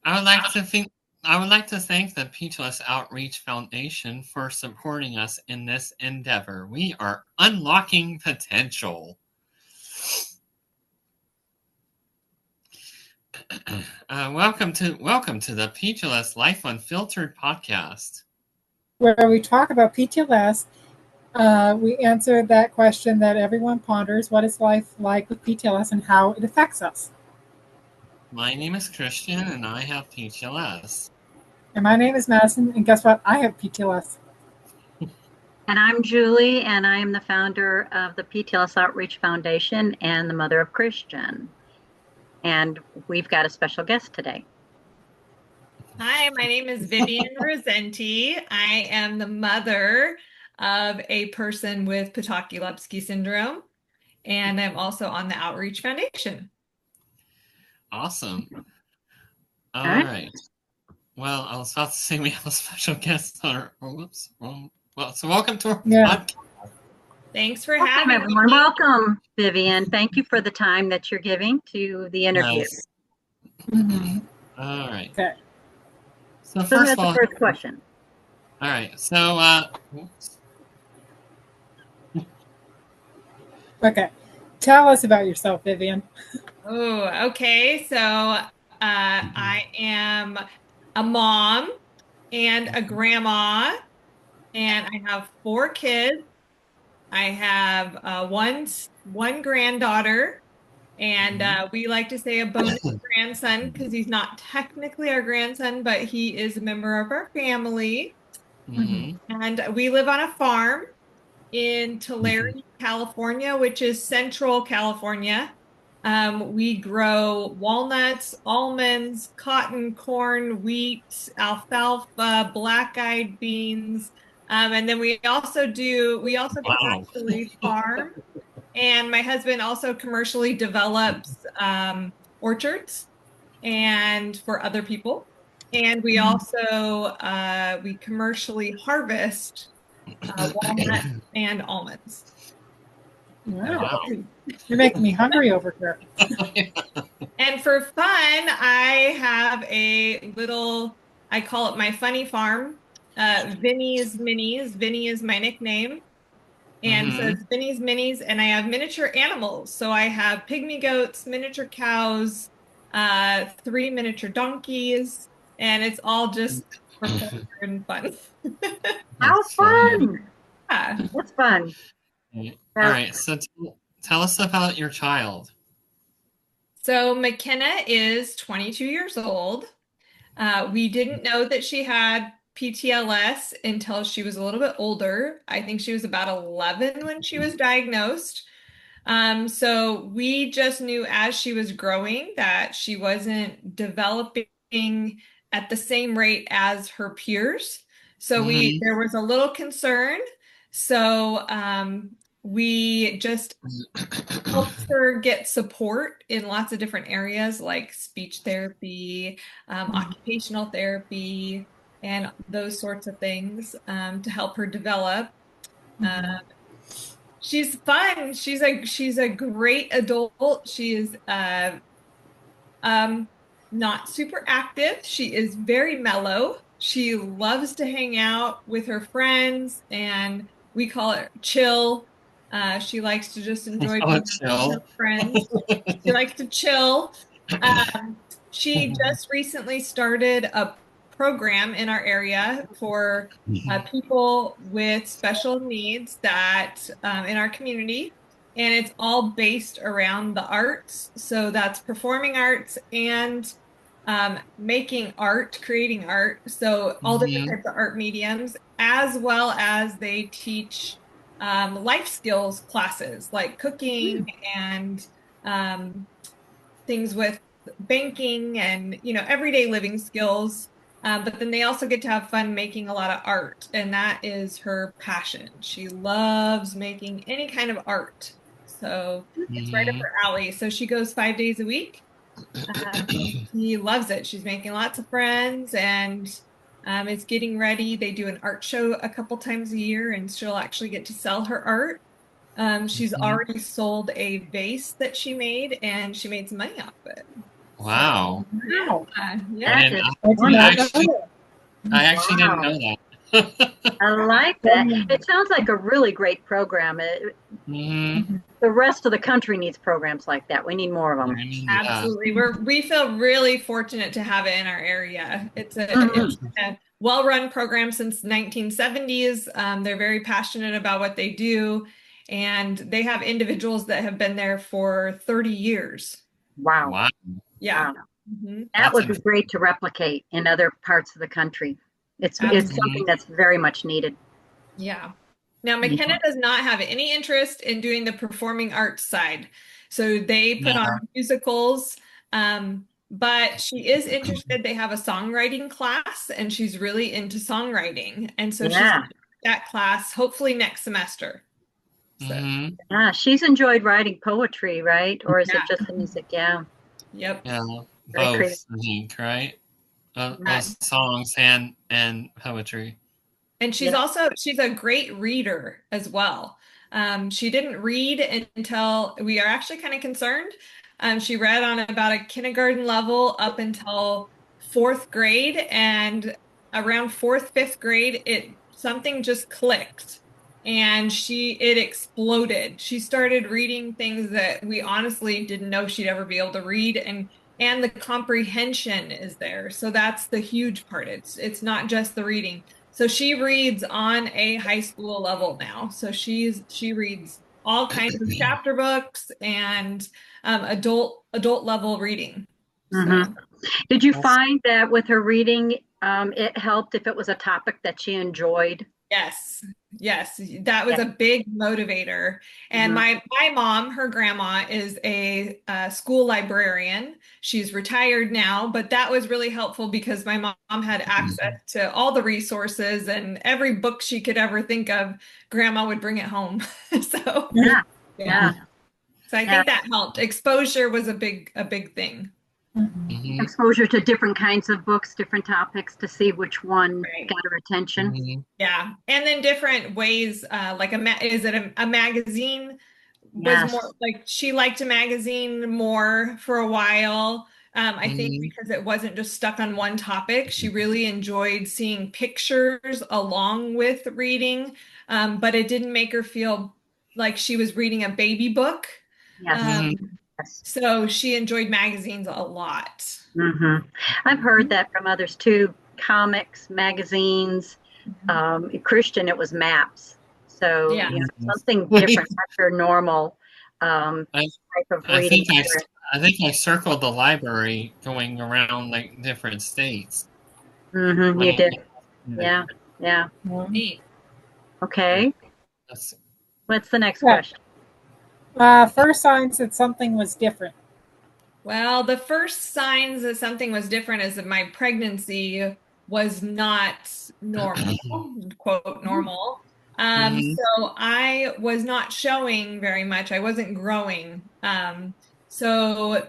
I would like to think I would like to thank the PTLS Outreach Foundation for supporting us in this endeavor. We are unlocking potential. Welcome to the PTLS Life Unfiltered podcast, where we talk about PTLS. We answer that question that everyone ponders: what is life like with PTLS and how it affects us? My name is Christian, and I have PTLS. And my name is Madison, and guess what? I have PTLS. And I'm Julie, and I am the founder of the PTLS Outreach Foundation and the mother of Christian. And we've got a special guest today. Hi, my name is Vivian Rosenti. I am the mother of a person with Potocki-Lupski Syndrome, and I'm also on the Outreach Foundation. Awesome. All right. Well, I was about to say we have a special guest on our. Whoops. Well, so welcome to our podcast. Thanks for having everyone. Welcome, Vivian. Thank you for the time that you're giving to the interview. Nice. All right. Okay. So first of all, the first question. All right. So, Okay. Tell us about yourself, Vivian. Oh, okay. So I am a mom and a grandma, and I have 4 kids. I have one granddaughter, and we like to say a bonus grandson because he's not technically our grandson, but he is a member of our family. And we live on a farm in Tulare, California, which is Central California. We grow walnuts, almonds, cotton, corn, wheat, alfalfa, black-eyed beans, and then we also commercially farm. And my husband also commercially develops orchards and for other people. And we also we commercially harvest walnuts and almonds. Wow. You're making me hungry over here. And for fun, I have a little, I call it my funny farm, Vinny's Minis. Vinny is my nickname. And so it's Vinny's Minis, and I have miniature animals. So I have pygmy goats, miniature cows, 3 miniature donkeys, and it's all just for pleasure and fun. How fun! Yeah, that's fun. All right, so tell us about your child. So McKenna is 22 years old. We didn't know that she had PTLS until she was a little bit older. I think she was about 11 when she was diagnosed. So we just knew as she was growing that she wasn't developing at the same rate as her peers. So there was a little concern. So we just helped her get support in lots of different areas like speech therapy, occupational therapy, and those sorts of things to help her develop. She's fun. She's a great adult. She is not super active. She is very mellow. She loves to hang out with her friends, and we call it chill. She likes to just enjoy being with her friends. She likes to chill. She just recently started a program in our area for people with special needs that in our community, and it's all based around the arts. So that's performing arts and making art, creating art. So all different types of art mediums, as well as they teach life skills classes like cooking and things with banking and, everyday living skills. But then they also get to have fun making a lot of art, and that is her passion. She loves making any kind of art. So it's right up her alley. So she goes 5 days a week. She loves it. She's making lots of friends, and it's getting ready. They do an art show a couple times a year, and she'll actually get to sell her art. She's already sold a vase that she made, and she made some money off it. Wow. Wow. That is I I did not know actually, that. I actually didn't wow. know that. I like that. It sounds like a really great program. Hmm. The rest of the country needs programs like that. We need more of them. Yeah. Absolutely. We feel really fortunate to have it in our area. Mhm. It's a well-run program since 1970s. They're very passionate about what they do, and they have individuals that have been there for 30 years. Wow. Wow. Yeah. Wow. Mhm. That That's would be great to replicate in other parts of the country. It's Absolutely. something that's very much needed. Yeah. Now, McKenna does not have any interest in doing the performing arts side. So they put yeah. on musicals, but she is interested. They have a songwriting class, and she's really into songwriting. And so she's Yeah. in that class hopefully next semester. So, Hmm. Yeah. She's enjoyed writing poetry, right? Or is yeah. it just the music? Yeah. Yep. Yeah. Very creative. Both, I think, right? Yeah. Songs and poetry. And Yeah. she's a great reader as well. She didn't read until we are actually kind of concerned. She read on about a kindergarten level up until fourth grade, and around fourth, fifth grade, it something just clicked, and it exploded. She started reading things that we honestly didn't know she'd ever be able to read, and the comprehension is there. So that's the huge part. It's not just the reading. So she reads on a high school level now. So she reads all kinds of chapter books and adult level reading. hmm So Did you find that with her reading, it helped if it was a topic that she enjoyed? yes, yes, that was Yeah. a big motivator. And hmm my mom, her grandma, is a school librarian. She's retired now, but that was really helpful because my mom had access to all the resources and every book she could ever think of. Grandma would bring it home. So Yeah. yeah. Yeah. So I Yeah. think that helped. Exposure was a big thing. Hmm. Exposure to different kinds of books, different topics to see which one Right. got her attention. Hmm. Yeah. And then different ways, like is it a magazine was Yes. more like she liked a magazine more for a while. I think Hmm. because it wasn't just stuck on one topic, she really enjoyed seeing pictures along with reading, but it didn't make her feel like she was reading a baby book. Yes. Um, Yes. so she enjoyed magazines a lot. hmm I've heard that from others too. Comics, magazines, Christian, it was maps. So, Yeah. something different, not your normal I type of I reading think experience. I think I circled the library going around like different states. You When did. Yeah. Yeah. Neat. Okay. that's- What's the next Yeah. question? First signs that something was different. Well, the first signs that something was different is that my pregnancy was not normal, quote, normal. Mhm. So I was not showing very much. I wasn't growing. So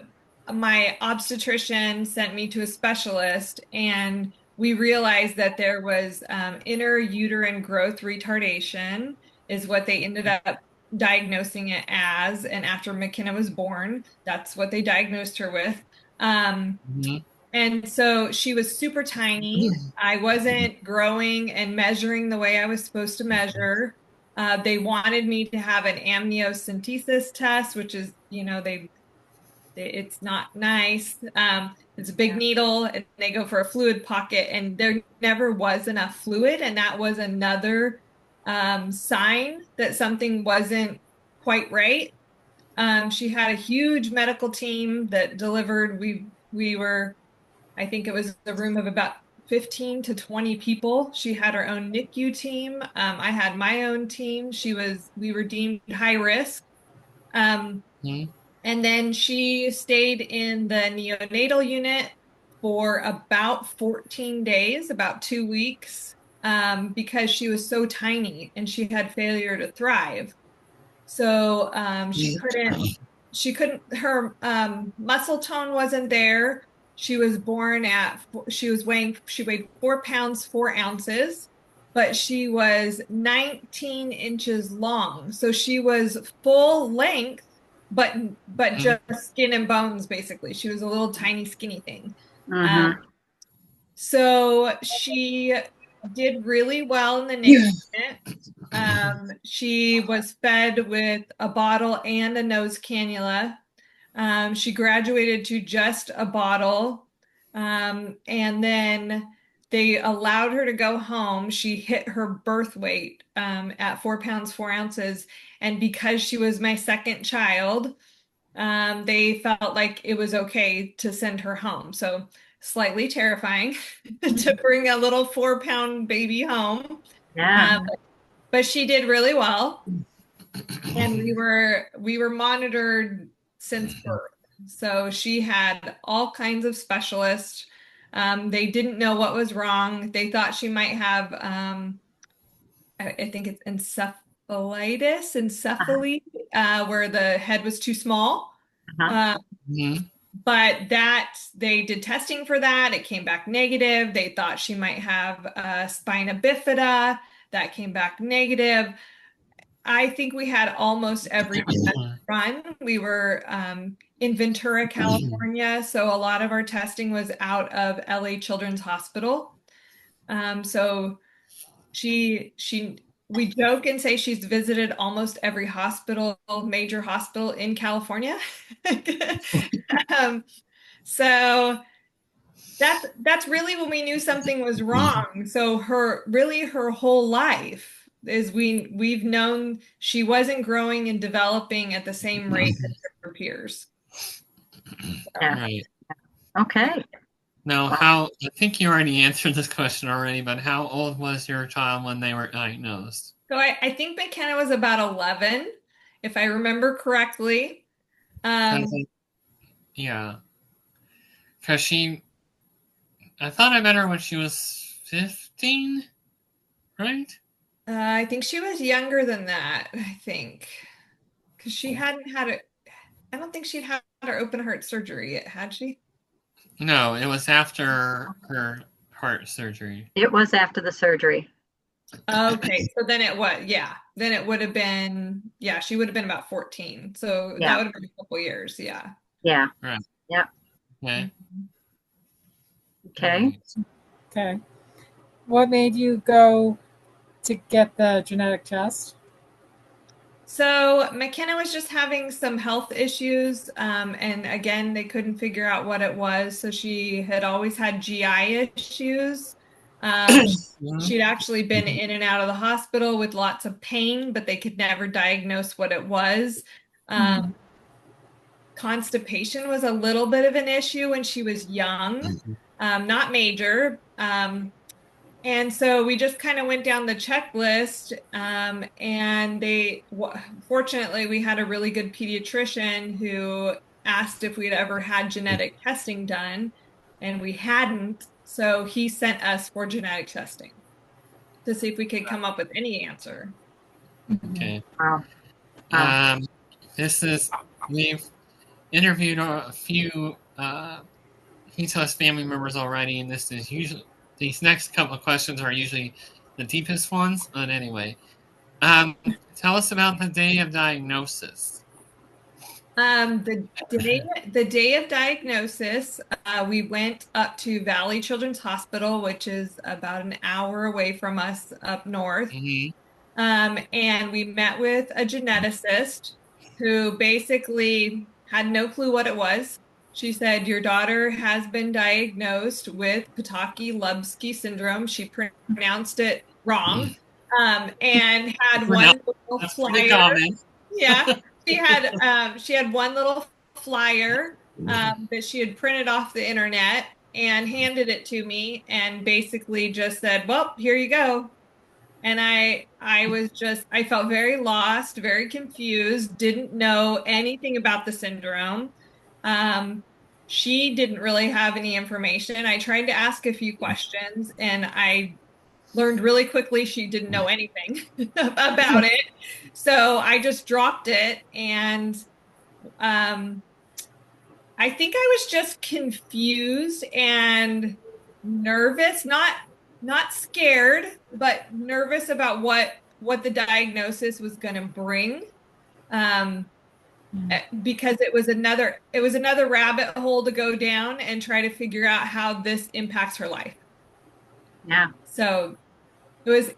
my obstetrician sent me to a specialist, and we realized that there was inner uterine growth retardation, is what they ended up diagnosing it as. And after McKenna was born, that's what they diagnosed her with. Um, Mhm. and so she was super tiny. I wasn't growing and measuring the way I was supposed to measure. They wanted me to have an amniocentesis test, which is, it's not nice. It's a big needle, and they go for a fluid pocket, and there never was enough fluid, and that was another sign that something wasn't quite right. She had a huge medical team that delivered. We were, I think it was a room of about 15 to 20 people. She had her own NICU team. I had my own team. We were deemed high risk. Um, Mhm. and then she stayed in the neonatal unit for about 14 days, about 2 weeks, because she was so tiny and she had failure to thrive. So she couldn't, her muscle tone wasn't there. She weighed 4 pounds, 4 ounces, but she was 19 inches long. So she was full length but just skin and bones, basically. She was a little tiny skinny thing. So she did really well in the nation. She was fed with a bottle and a nose cannula. She graduated to just a bottle. And then they allowed her to go home. She hit her birth weight at 4 pounds, 4 ounces. And because she was my second child, they felt like it was okay to send her home. So slightly terrifying to bring a little 4-pound baby home. Yeah. But she did really well. And we were monitored since birth. So she had all kinds of specialists. They didn't know what was wrong. They thought she might have, I think it's encephaly, where the head was too small. But that they did testing for that. It came back negative. They thought she might have spina bifida. That came back negative. I think we had almost every test run. We were in Ventura, California, so a lot of our testing was out of LA Children's Hospital. So we joke and say she's visited almost every major hospital in California. So that's really when we knew something was wrong. So her whole life is we've known she wasn't growing and developing at the same rate as her peers. Right. Okay. Now, I think you already answered this question already, but how old was your child when they were diagnosed? So I think McKenna was about 11, if I remember correctly. Yeah. Because I thought I met her when she was 15, right? I think she was younger than that, I think. Because she hadn't had it. I don't think she'd had her open heart surgery yet, had she? No, it was after her heart surgery. It was after the surgery. Okay, so then it was, then it would have been, she would have been about 14. So that would have been a couple years, Yeah. Right. Yeah. Okay. Okay. What made you go to get the genetic test? So McKenna was just having some health issues, and again, they couldn't figure out what it was. So she had always had GI issues. She'd actually been in and out of the hospital with lots of pain, but they could never diagnose what it was. Constipation was a little bit of an issue when she was young, not major. And so we just kind of went down the checklist, and fortunately, we had a really good pediatrician who asked if we'd ever had genetic testing done, and we hadn't. So he sent us for genetic testing to see if we could come up with any answer. Okay. Wow. We've interviewed a few PTLS family members already, and these next couple of questions are usually the deepest ones. But anyway, tell us about the day of diagnosis. The day of diagnosis, we went up to Valley Children's Hospital, which is about an hour away from us up north. And we met with a geneticist who basically had no clue what it was. She said, your daughter has been diagnosed with Potocki-Lupski Syndrome. She pronounced it wrong, and had one little flyer. Yeah, she had one little flyer that she had printed off the internet and handed it to me, and basically just said, well, here you go. And I felt very lost, very confused, didn't know anything about the syndrome. She didn't really have any information. I tried to ask a few questions, and I learned really quickly she didn't know anything about it. So I just dropped it, and I think I was just confused and nervous, not scared, but nervous about what the diagnosis was going to bring. because it was another rabbit hole to go down and try to figure out how this impacts her life. Yeah. So it was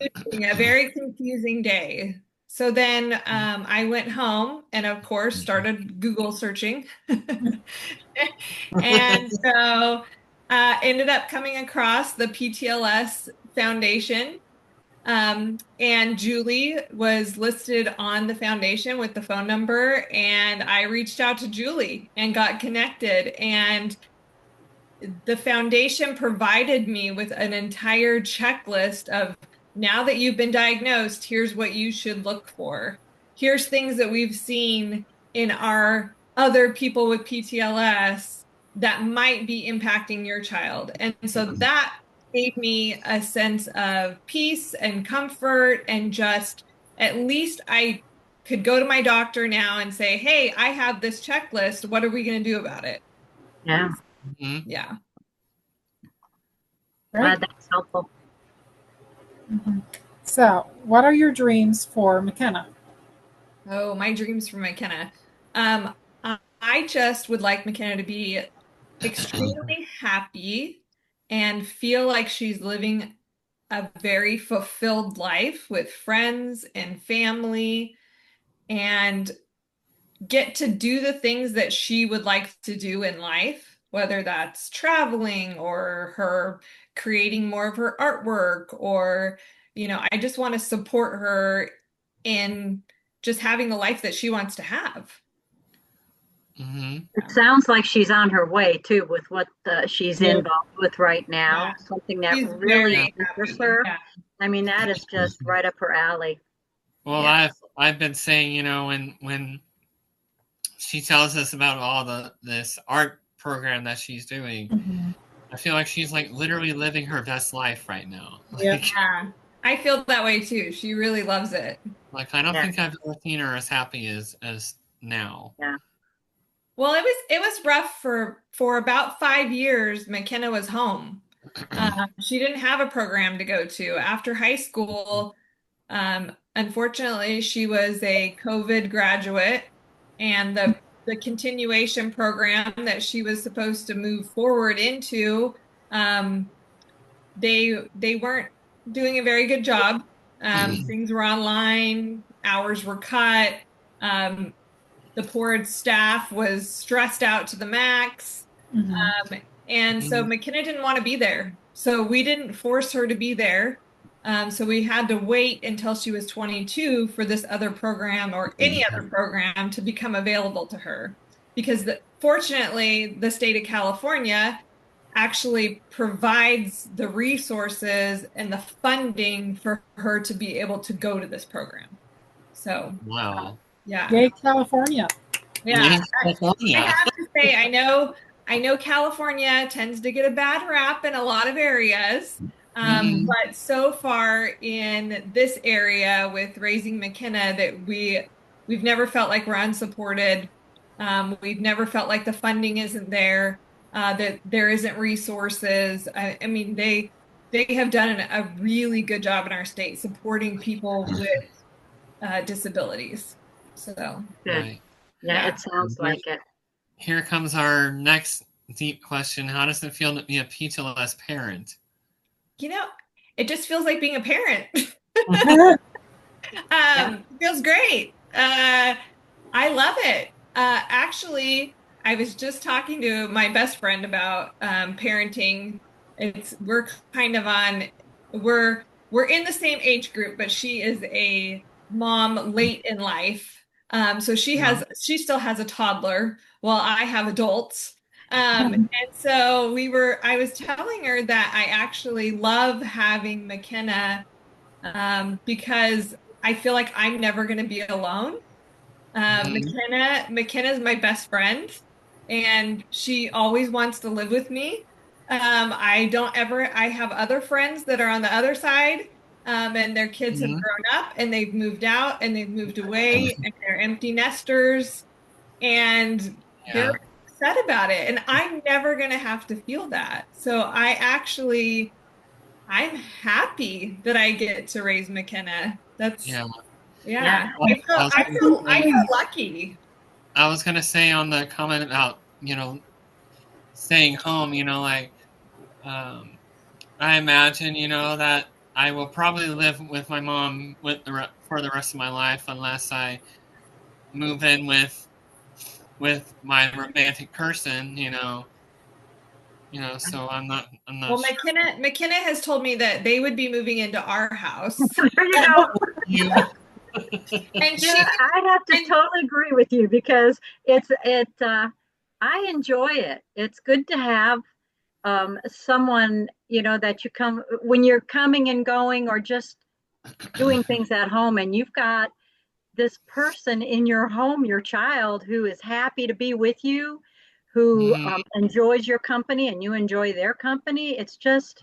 a very confusing day. So then I went home and of course started Google searching. And so ended up coming across the PTLS Foundation. And Julie was listed on the foundation with the phone number, and I reached out to Julie and got connected. And the foundation provided me with an entire checklist of, now that you've been diagnosed, here's what you should look for. Here's things that we've seen in our other people with PTLS that might be impacting your child. And so that gave me a sense of peace and comfort, and just at least I could go to my doctor now and say, hey, I have this checklist. What are we going to do about it? Yeah. Yeah. Right. That's helpful. So, what are your dreams for McKenna? Oh, my dreams for McKenna. I just would like McKenna to be extremely happy and feel like she's living a very fulfilled life with friends and family, and get to do the things that she would like to do in life, whether that's traveling or her creating more of her artwork, or, I just want to support her in just having the life that she wants to have. It sounds like she's on her way too with what she's involved with right now. Yeah. Something that She's really interests her. Yeah. I mean, that is just right up her alley. Well, I've been saying, when she tells us about all this art program that she's doing, I feel like she's like literally living her best life right now. Yeah, I feel that way too. She really loves it. Like, I don't think I've ever seen her as happy as now. Yeah. Well, it was rough for about 5 years. McKenna was home. She didn't have a program to go to after high school. Unfortunately, she was a COVID graduate, and the continuation program that she was supposed to move forward into, they weren't doing a very good job. Things were online, hours were cut. The poor staff was stressed out to the max. And so McKenna didn't want to be there. So we didn't force her to be there. So we had to wait until she was 22 for this other program or any other program to become available to her. Because fortunately, the state of California actually provides the resources and the funding for her to be able to go to this program. So, wow. Yeah. Yay, California. Yeah. I have to say, I know California tends to get a bad rap in a lot of areas. But so far in this area with raising McKenna, that we've never felt like we're unsupported. We've never felt like the funding isn't there, that there isn't resources. I mean, they have done a really good job in our state supporting people with disabilities. So, right. Yeah, it sounds like it. Here comes our next deep question. How does it feel to be a PTLS parent? It just feels like being a parent. It feels great. I love it. Actually, I was just talking to my best friend about parenting. We're in the same age group, but she is a mom late in life. So she still has a toddler while I have adults. And so I was telling her that I actually love having McKenna, because I feel like I'm never going to be alone. McKenna's my best friend, and she always wants to live with me. I have other friends that are on the other side, and their kids have grown up and they've moved out and they've moved away and they're empty nesters, and they're upset about it. And I'm never going to have to feel that. So I'm happy that I get to raise McKenna. Yeah. Yeah. I feel lucky. I was gonna say on the comment about staying home, I imagine that I will probably live with my mom for the rest of my life unless I move in with my romantic person. So I'm not Well, sure. McKenna has told me that they would be moving into our house. There you go. You. And Yeah, I have to totally agree with you because I enjoy it. It's good to have someone, that you come when you're coming and going or just doing things at home, and you've got this person in your home, your child, who is happy to be with you, who enjoys your company and you enjoy their company. It's just,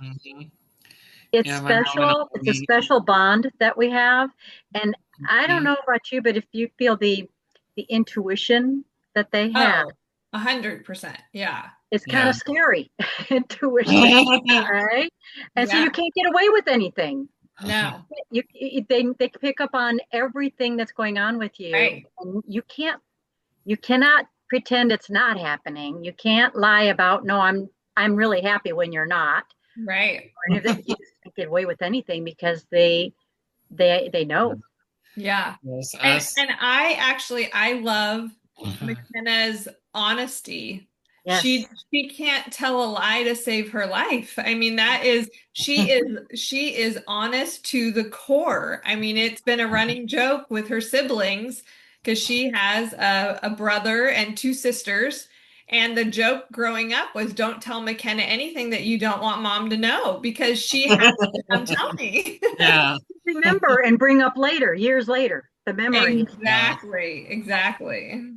it's special. It's a special bond that we have. And I don't know about you, but if you feel the intuition that they have. 100%. Yeah. It's kind of scary, intuition, right? And so you can't get away with anything. No. They pick up on everything that's going on with you. Right. And you cannot pretend it's not happening. You can't lie about, no, I'm really happy when you're not. Right. You can't get away with anything because they know. Yeah. Yes, and I love McKenna's honesty. Yes. She can't tell a lie to save her life. I mean, she is honest to the core. I mean, it's been a running joke with her siblings because she has a brother and two sisters. And the joke growing up was, don't tell McKenna anything that you don't want mom to know, because she has to come tell me. Yeah. Remember and bring up later, years later, the memory. Exactly.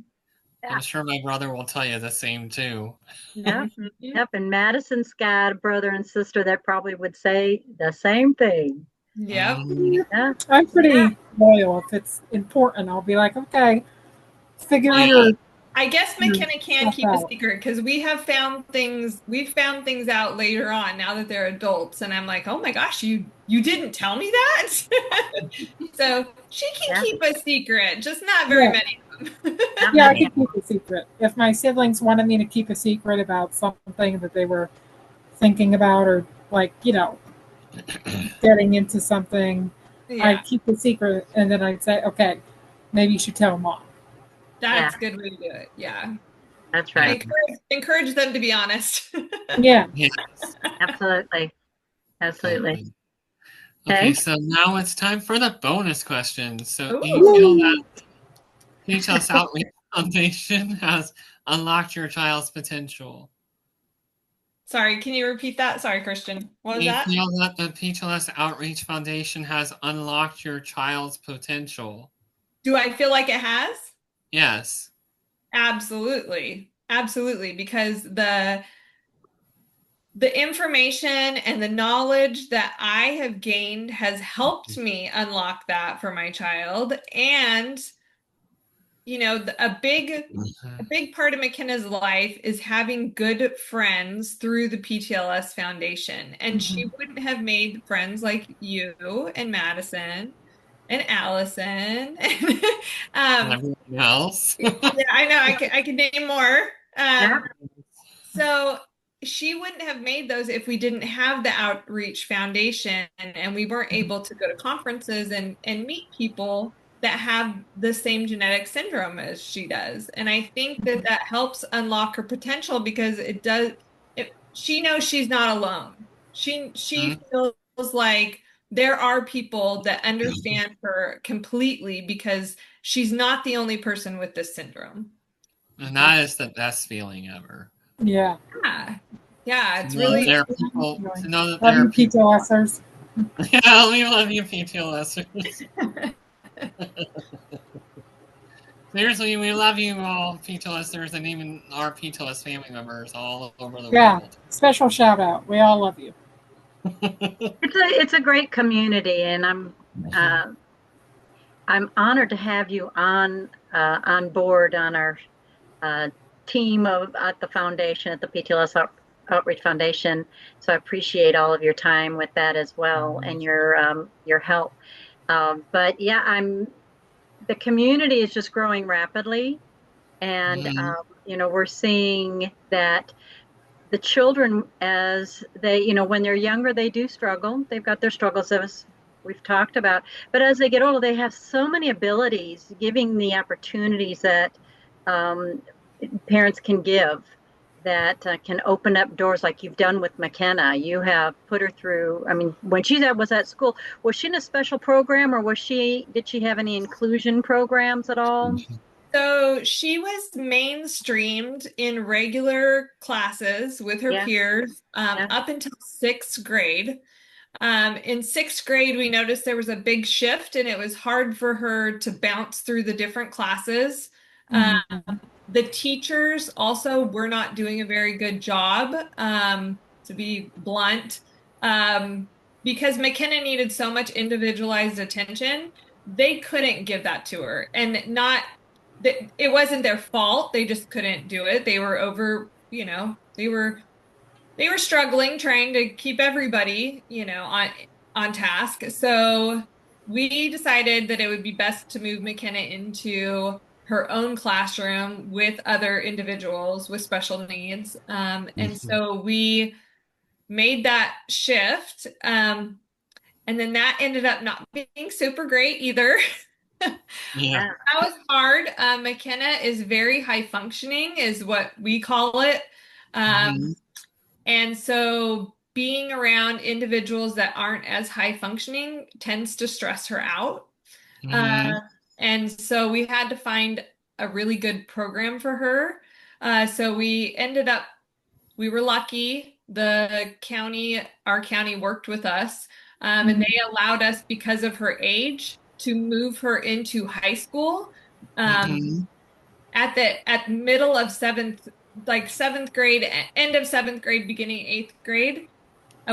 I'm sure my brother will tell you the same too. Yep. And Madison's got a brother and sister that probably would say the same thing. Yep. Yeah. I'm pretty loyal. If it's important, I'll be like, okay, figure your. I guess McKenna can keep a secret because we've found things out later on now that they're adults, and I'm like, oh my gosh, you didn't tell me that. So she can keep a secret, just not very many of them. Yeah, I can keep a secret. If my siblings wanted me to keep a secret about something that they were thinking about, or getting into something, I'd keep a secret, and then I'd say, okay, maybe you should tell mom. That's a good way to do it. Yeah. That's right. Encourage them to be honest. Yeah. Absolutely. Okay, so now it's time for the bonus questions. So do you feel that PTLS Outreach Foundation has unlocked your child's potential? Sorry, can you repeat that? Sorry, Christian. What was that? Do you feel that the PTLS Outreach Foundation has unlocked your child's potential? Do I feel like it has? Yes. Absolutely. Absolutely. Because the information and the knowledge that I have gained has helped me unlock that for my child. And, a big part of McKenna's life is having good friends through the PTLS Foundation. And she wouldn't have made friends like you and Madison and Allison and everyone else. Yeah, I know. I can name more. So she wouldn't have made those if we didn't have the Outreach Foundation and we weren't able to go to conferences and meet people that have the same genetic syndrome as she does. And I think that helps unlock her potential because she knows she's not alone. She feels like there are people that understand her completely because she's not the only person with this syndrome. And that is the best feeling ever. Yeah. Yeah, it's really. There are people to know that there are PTLSers. Yeah, we love you, PTLSers. Seriously, we love you all, PTLSers, and even our PTLS family members all over the world. Yeah, special shout out. We all love you. It's a great community, and I'm honored to have you on board on our team at the foundation, at the PTLS Outreach Foundation. So I appreciate all of your time with that as well, and your help. But yeah, the community is just growing rapidly. And, we're seeing that the children, as they, when they're younger, they do struggle. They've got their struggles, as we've talked about. But as they get older, they have so many abilities, giving the opportunities that parents can give that can open up doors like you've done with McKenna. You have put her through, I mean, when she was at school, was she in a special program, or did she have any inclusion programs at all? So she was mainstreamed in regular classes with her peers up until 6th grade. In 6th grade, we noticed there was a big shift, and it was hard for her to bounce through the different classes. The teachers also were not doing a very good job, to be blunt, because McKenna needed so much individualized attention. They couldn't give that to her, and it wasn't their fault. They just couldn't do it. They were they were struggling trying to keep everybody, on task. So we decided that it would be best to move McKenna into her own classroom with other individuals with special needs. And so we made that shift. And then that ended up not being super great either. Yeah. That was hard. McKenna is very high functioning, is what we call it. And so being around individuals that aren't as high functioning tends to stress her out. And so we had to find a really good program for her. So we were lucky. Our county worked with us, and they allowed us, because of her age, to move her into high school. At middle of 7th grade, end of 7th grade, beginning 8th grade,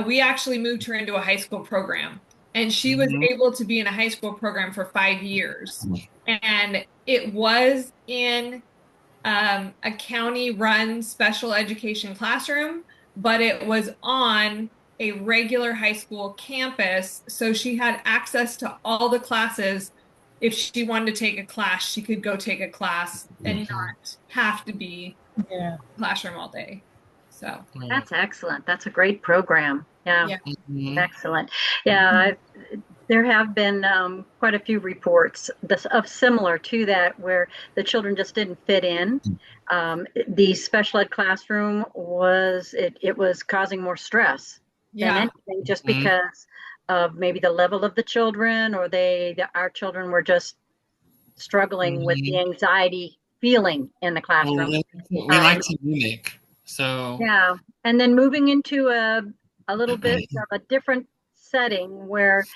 we actually moved her into a high school program. And she was able to be in a high school program for 5 years. And it was in a county-run special education classroom, but it was on a regular high school campus. So she had access to all the classes. If she wanted to take a class, she could go take a class and not have to be in the classroom all day. So that's excellent. That's a great program. Yeah. Excellent. There have been quite a few reports of similar to that, where the children just didn't fit in. The special ed classroom was causing more stress than anything, just because of maybe the level of the children, or our children were just struggling with the anxiety feeling in the classroom. We like to mimic. So and then moving into a little bit of a different setting, where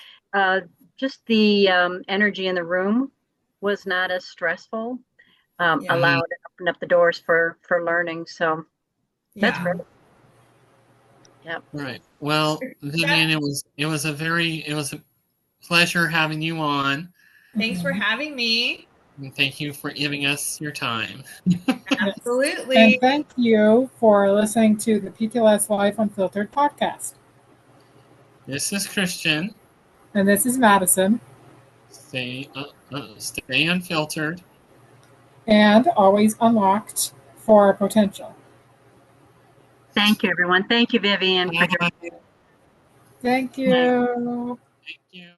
just the energy in the room was not as stressful, allowed to open up the doors for learning. So that's great. Yep. Right. Well, Vivian, it was a pleasure having you on. Thanks for having me. And thank you for giving us your time. Absolutely. And thank you for listening to the PTLS Life Unfiltered podcast. This is Christian. And this is Madison. Stay unfiltered. And always unlocked for our potential. Thank you, everyone. Thank you, Vivian. Thank you. Thank you.